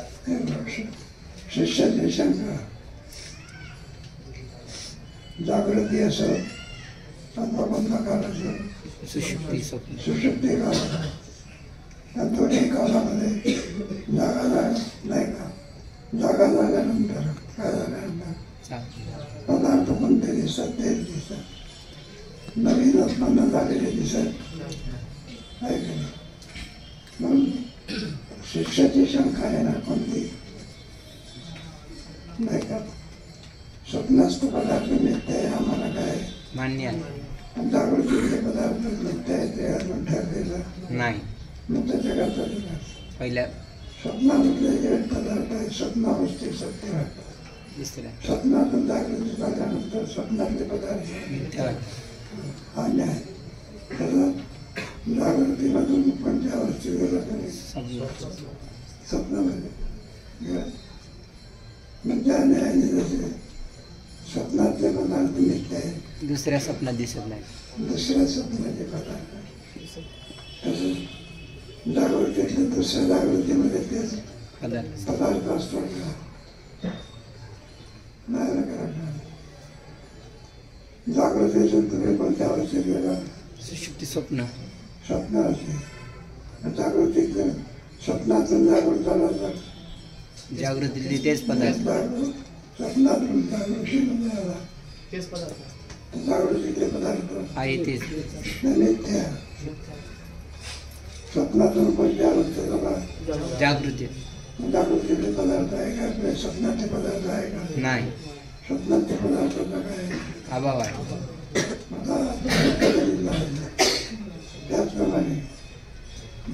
शिष्याची शंका जागृती असो अथवा बंद काळ असो सुषुप्ती काळ या दोन्ही काळामध्ये जागा नाही का जागा झाल्यानंतर काय झाल्यानंतर पदार्थ कोणते दिसतात तेच दिसतात. नवीन उत्पन्न झालेले दिसत आहे की नाही. म्हणून शिक्षाची शंका आहे ना कोणती नाही का. स्वप्नस्थ पदार्थ मिथ्या आहे आम्हाला काय मान्य आहे. जागृतीचे पदार्थ मिथ्या आहे ते अजून ठरलेलं नाही. मग त्याच्याकरता पहिल्या स्वप्नामधले जे पदार्थ आहे स्वप्नावस्थेत सत्य वाटतं. स्वप्नातून जागृती झाल्यानंतर स्वप्नातले पदार्थ मिथ्या वाटतं. हा न्याय. त्याचा जागृतीमधून कोणत्या अवस्थेत गेला तरी स्वप्नामध्ये गेला. मग त्या न्यायाने जसे स्वप्नातले पदार्थ मिथ्या आहे दुसऱ्या स्वप्नात दिसत नाही. दुसऱ्या स्वप्नाचे पदार्थ तसंच जागृतीतले दुसऱ्या जागृतीमध्ये तेच पदार्थ असतो नाही करा. जागृतीतून तुम्ही कोणत्या अवस्थेत गेला सुषुप्ती स्वप्न स्वप्न असते. जागृतीतून स्वप्नातून जागृत झाला तर जागृतीतले तेच पदार्थ स्वप्नातून जागृतीमध्ये आला जागृतीतले पदार्थ आहे तेच मिथ्या. स्वप्नातून कोणत्या अवस्थेत आला जागृती जागृतीतले पदार्थ आहे का आपले स्वप्नातले पदार्थ आहे का नाही. स्वप्नातले पदार्थाचा काय अभाव आहे. त्याचप्रमाणे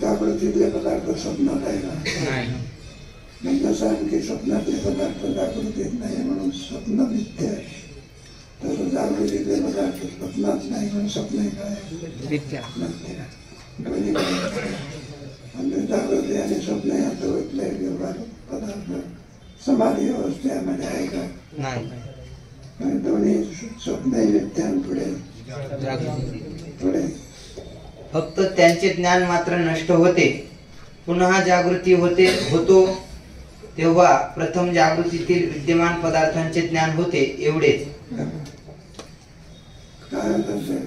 जागृतीतले पदार्थ स्वप्नात आहे का नाही. मग जसं आणखी स्वप्नातले पदार्थ जागृतीत नाही म्हणून स्वप्न मिथ्या आहे तसं जागृतीतले पदार्थ स्वप्नात नाही म्हणून स्वप्न काय मिथ्या. दोन्ही आणि जागृती आणि स्वप्न यात ओळखले व्यवहार पदार्थ समाधी अवस्थेमध्ये आहे का नाही. आणि दोन्ही स्वप्न मिथ्यांपुढे पुढे फक्त त्यांचे ज्ञान मात्र नष्ट होते. पुन्हा जागृती होतो तेव्हा प्रथम जागृतीतील विद्यमान पदार्थांचे ज्ञान होते एवढेच. काय तसे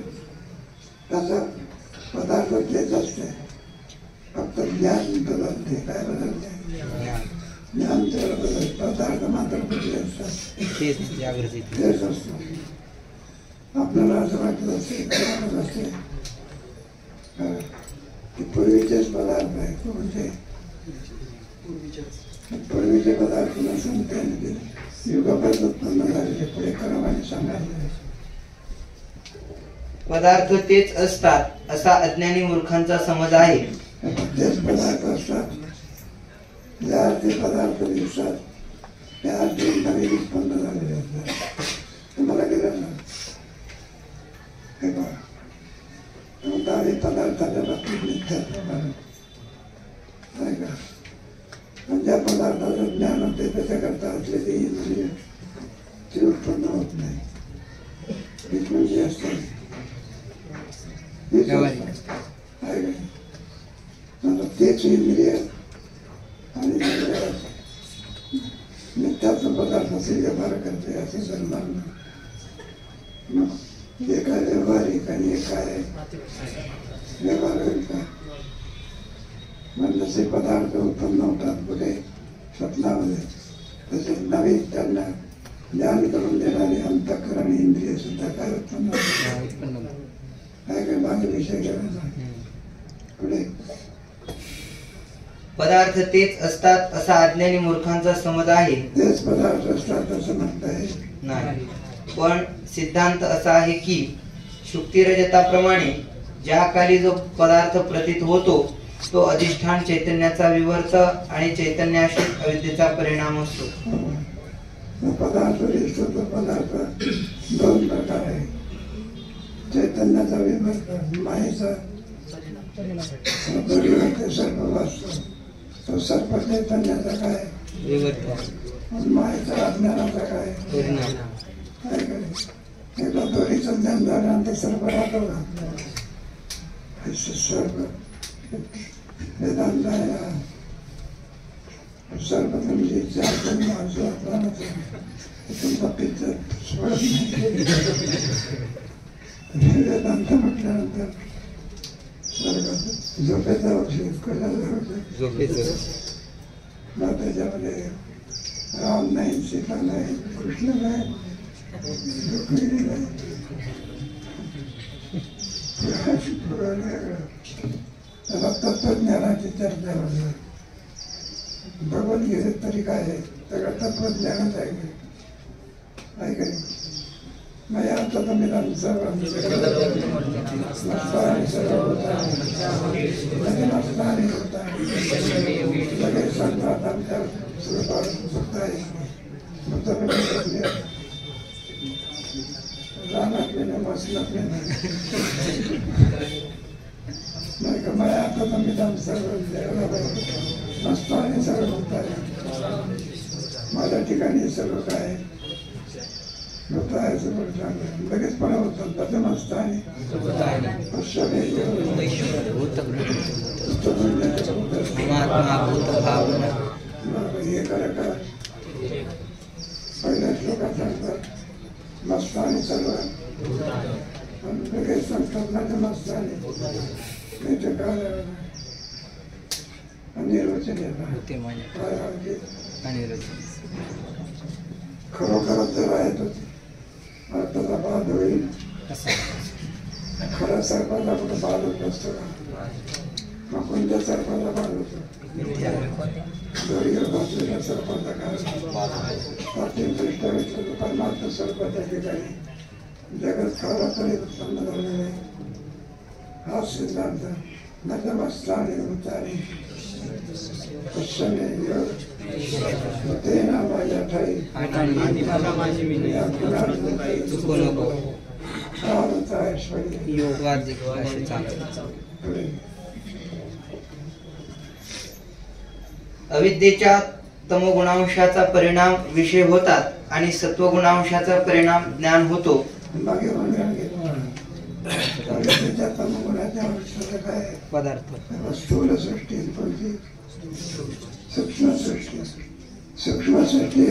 त्याचा पदार्थ तेच असते फक्त ज्ञान बदलते. काय बदलते ज्ञान तर बदलते पदार्थ मात्र कुठले असतात तेच जागृती तेच असतो. आपल्याला असं वाटत असते की पूर्वीचेच पदार्थ आहे म्हणजे पूर्वीचे पदार्थ नसून त्याने युगापर्यंत उत्पन्न झालेले पुढे क्रमाने सांगायचे. पदार्थ तेच असतात असा अज्ञानी मूर्खांचा समज आहे. तेच पदार्थ असतात ज्या ते पदार्थ दिवसात त्या नवीन उत्पन्न झालेले असतात. तुम्हाला गेलं ना हे बघा आणि पदार्थाच्या बाबतीत मिथ्याप्रमाणे नाही का. पण ज्या पदार्थाचं ज्ञान होते त्याच्याकरता असलेली इंद्रिय ती उत्पन्न होत नाही. म्हणजे असतात तेच इंद्रिय आणि मिथ्याचा पदार्थाचे व्यवहार करते असे जर मानणं मग एक आहे व्यवहारिक आणि एक आहे व्यवहार होईल का. मग जसे पदार्थ उत्पन्न होतात पुढे स्वप्नामध्ये तसे नवीन त्यांना ज्ञान करून देणारे अंतःकरण इंद्रिय सुद्धा काय उत्पन्न काय काय माझा विषय घ्यायचा पुढे. पदार्थ तेच असतात असा अज्ञानी मूर्खांचा समज आहे. तेच पदार्थ असतात असं म्हणता येईल नाही. पण सिद्धांत असा आहे की शुक्तिरजताप्रमाणे ज्या काली जो पदार्थ प्रतीत होतो तो अधिष्ठान चैतन्याचा विवर्त आणि चैतन्याश्रित अविद्येचा परिणाम असतो. पदार्थ दिसतो तो पदार्थ दोन प्रकार आहे. चैतन्याचा विवर्त मायेचा सर्प वाचतो तो सर्प चैतन्याचा काय विवर्त मायेचा अज्ञानाचा काय परिणाम. काय करे एकदा दोन्हीचं ज्ञान झालं आणि ते सर्प राहतो का सर्प वेदांत आहे सर्प म्हणजे तुमचा पित्त सोडत नाही. वेदांत म्हटल्यानंतर झोपेचा त्याच्यामध्ये राम नाही सीता नाही कृष्ण नाही रुक्मिणी नाही त्याला तत्वज्ञानाची चर्चा होते. बोलत गेले तरी काय आहे, सगळं तत्वज्ञानच आहे की नाही. माझ्या अर्थात मी सर्व लगेच सांगतात आमच्या रानात मसनात नाही का. माझ्या अर्थात मी सर्व मस्त आणि सर्व होत आहे. माझ्या ठिकाणी सर्व काय होत आहे सगळं चांगलं लगेच पण होतं त्याचं मस्त आहे. हे करा का पहिल्या श्लोकात सांगतात मस्त आणि सर्व लगेच सांगतात ना ते मस्त आणि नाही तर काय निर्वचन खरोखरच जर आहे तो अर्थाचा बाद होईल. खरा सर्पाचा कुठं बाद होत नसतो का, मग कोणत्या सर्पाचा बाद होतो, दोरीवर बसलेल्या सर्पाचा काय दृष्ट्या भेटलं तर परमात्मा सर्पाच्या ठिकाणी जगत खरा तरी उत्पन्न झालेलं आहे. हा सिद्धांत नतमस्त आणि उतारी तेना माझ्या ठाई अविद्येच्या तमोगुणांशाचा परिणाम विषय होतात आणि सत्वगुणांशाचा परिणाम ज्ञान होतो. पदार्थ स्थूल सृष्टी सूक्ष्म सृष्टी. सूक्ष्म सृष्टी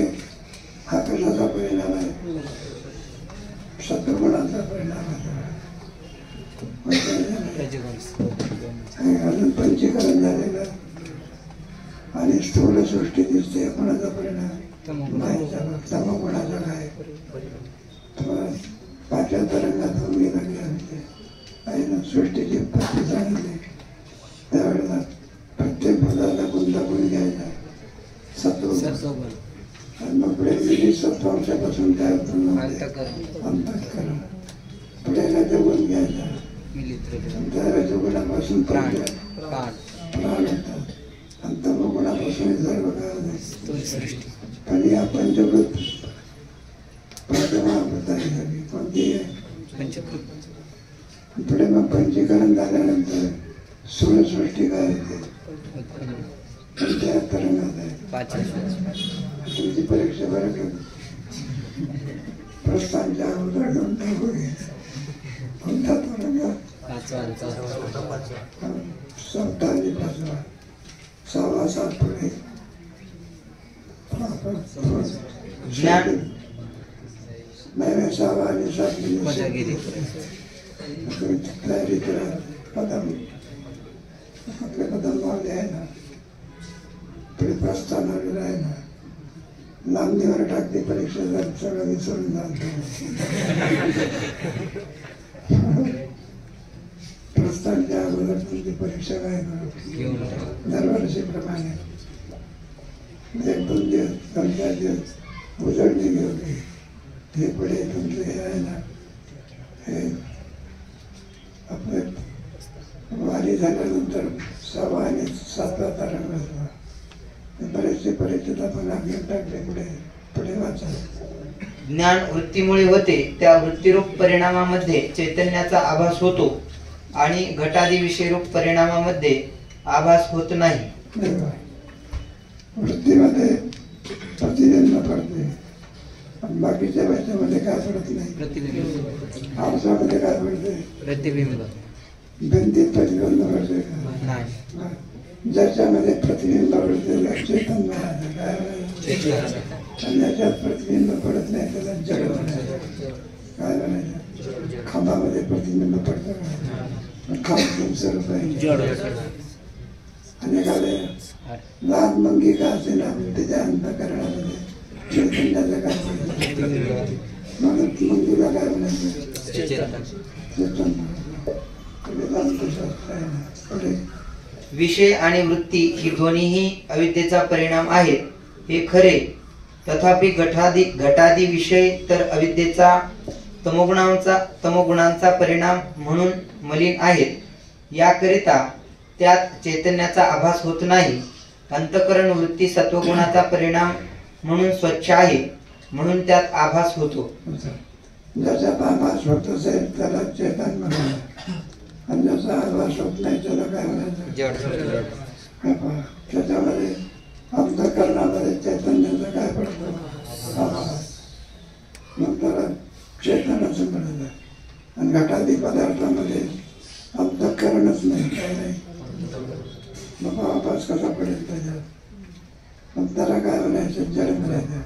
हा कशाचा परिणाम आहे, सत्वगुणाचा परिणाम आहे. अजून पंचीकरण झालेलं आणि स्थूल सृष्टी दिसते कोणाचा परिणाम तमोगुणाचा काय. पाचव्या तरंगात उभी लागली आमची आईनं सृष्टीची उत्पत्ती सांगितली. त्यावेळेला प्रत्येक पदाला गुंतागुण घ्यायचा सत्व आणि मग पुढे विधी सत्वांशापासून काय होतं अंतःकरण. पुढे रजोगुण घ्यायचा, त्या रजोगुणापासून प्राण होतात आणि तमोगुणापासून सर्व काय पण या पंचभूत कोणती पुढे मग पंचीकरण झाल्यानंतर स्थूलसृष्टी काय येते त्या तरंगात आहे. तुमची परीक्षा बरं का प्रस्थानच्या अगोदर घेऊन टाकू घे कोणता तरंग 6 7 पुढे मैंने सावानी सबने आपले कदम वाढले आहे ना, पुढे प्रस्थान आलेलं आहे ना, लांबणीवर टाकते परीक्षा सगळं विसरून जातो. प्रस्थानच्या अगोदर तुझी परीक्षा काय करू दरवर्षीप्रमाणे 1-2 दिवस 3-4 दिवस उजळणी घेऊन हे पुढे तुमचं हे आहे ना, हे आपले वारी झाल्यानंतर 6वा आणि 7वा तरंग असतो. बरेचसे परीक्षेत आपण घेऊन टाकले पुढे पुढे वाचा. ज्ञान वृत्तीमुळे होते, त्या वृत्तीरूप परिणामामध्ये चैतन्याचा आभास होतो आणि घटादी विषयरूप परिणामामध्ये आभास होत नाही. वृत्तीमध्ये प्रतिबिंब पडते, बाकीच्या व्याख्यामध्ये काय पडत नाही. आरसामध्ये काय पडते, प्रतिबिंब. भिंतीत प्रतिबिंब पडते का, ज्याच्यामध्ये प्रतिबिंब पडते चैतन्य काय आणि ज्याच्यात प्रतिबिंब पडत नाही त्याला जड म्हणायचं. काय म्हणायचं, खांबामध्ये प्रतिबिंब पडतं का, खांब तुमचं आणि एखादे लहान मंगी का असे ना त्याच्या अंतःकरणामध्ये चैतन्याचं काय म्हणून मंगीला काय म्हणायचं चैतन्य. वेदांतशास्त्र आहे ना, पुढे विषय आणि वृत्ती ही दोन्हीही अविद्येचा परिणाम आहेत हे खरे, तथापि घटादी विषय तर अविद्येचा तमोगुणांचा परिणाम म्हणून मलिन आहेत. याकरिता त्यात चैतन्याचा आभास होत नाही. अंतःकरण वृत्ती सत्वगुणाचा परिणाम म्हणून स्वच्छ आहे, म्हणून त्यात आभास होतो. ज्याच्यात आभास होत असेल त्याला चेतन म्हणायचं, आणि ज्याचा आभास होत नाही त्याला काय म्हणायचं? त्याच्यामध्ये अंतःकरणामध्ये चैतन्याचा काय पडतो? आभास. मग त्याला चेतन असं म्हणायचं. आणि घटादी पदार्थामध्ये अंतःकरणच नाही, काय नाही, मग आभास कसा पडेल त्याच्यात? मग त्याला काय म्हणायचं? जड म्हणायचं.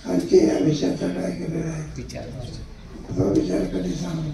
आणखी या विषयाचा काय केलेला आहे तो विचार कधी सांगू?